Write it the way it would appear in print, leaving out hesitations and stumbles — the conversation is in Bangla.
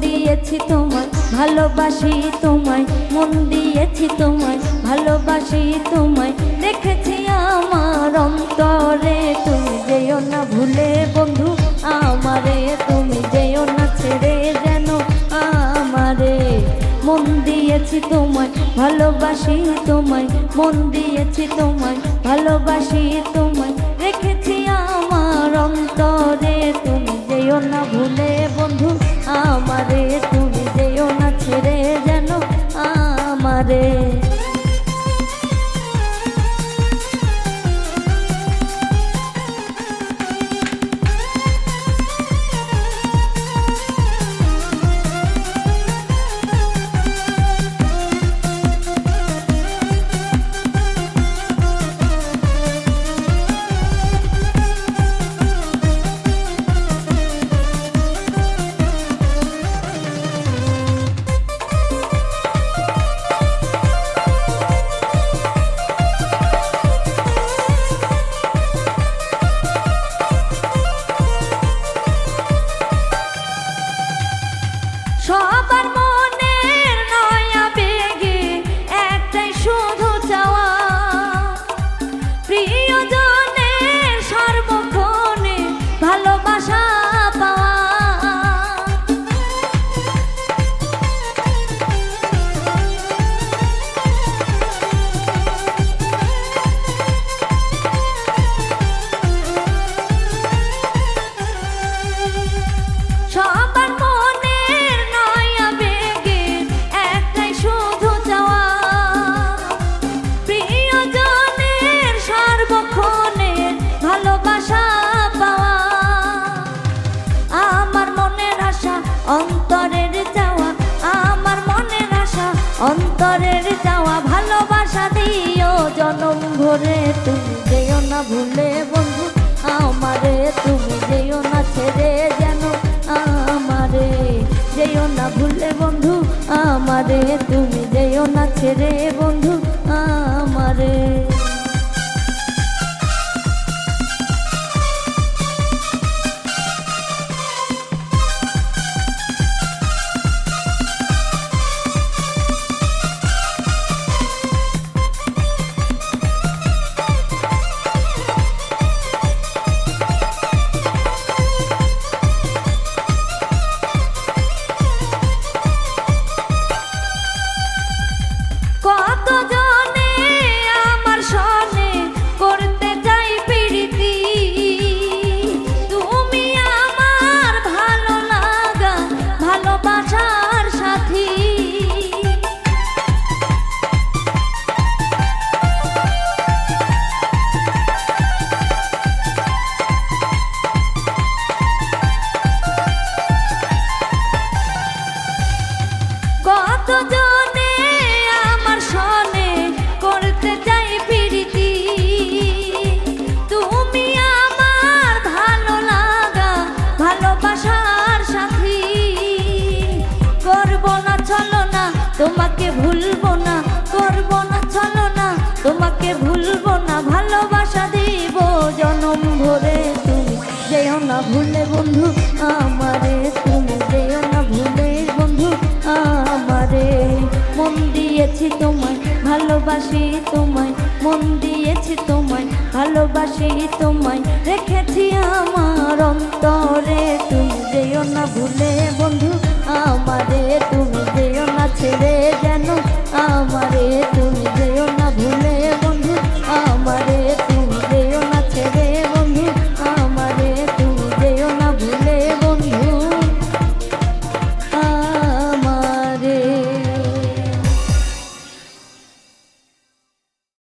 দিয়েছি তোমায়, ভালোবাসি তোমায়, মন দিয়েছি তোমায়, ভালোবাসি তোমায়, রেখেছি আমার অন্তরে। তুমি যেও না ভুলে বন্ধু আমারে, তুমি যেও না ছেড়ে যেন আমারে। মন দিয়েছি তোমায়, ভালোবাসি তোমায়, মন দিয়েছি তোমায়, ভালোবাসি তোমায়, রেখেছি আমার অন্তরে। তুমি যেও না ভুলে বন্ধু আমারে, তুমি যেও না ছেড়ে যেন আমারে। সবার মনের নয়া বেগে একটাই শুধু চাওয়া, প্রিয়জনের সর্বক্ষণে ভালোবাসা পাওয়া। সবার অন্তরের চাওয়া, আমার মনের আশা, অন্তরের চাওয়া, ভালোবাসা দিও জনম ভরে। তুমি যেও না ভুলে বন্ধু আমারে, তুমি যেও না ছেড়ে যেন আমারে। যেও না ভুলে বন্ধু আমারে, তুমি যেও না ছেড়ে বন্ধু আমারে। কতজনে আমার সনে করতে চাই প্রীতি, তুমি আমার ভালো লাগা ভালোবাসার সাথী। করব না ছলনা তোমাকে ভুলবো না, করব না ছলনা তোমাকে ভুলবো না, ভালোবাসা দিব জনম ভরে। তুমি যেও না ভুলে বন্ধু আমারে, তুমি যেও না ভুলে বন্ধু আমারে। মন দিয়েছি তোমায়, ভালোবাসি তোমায়, মন দিয়েছি তোমায়, ভালোবাসি তোমায়, রেখে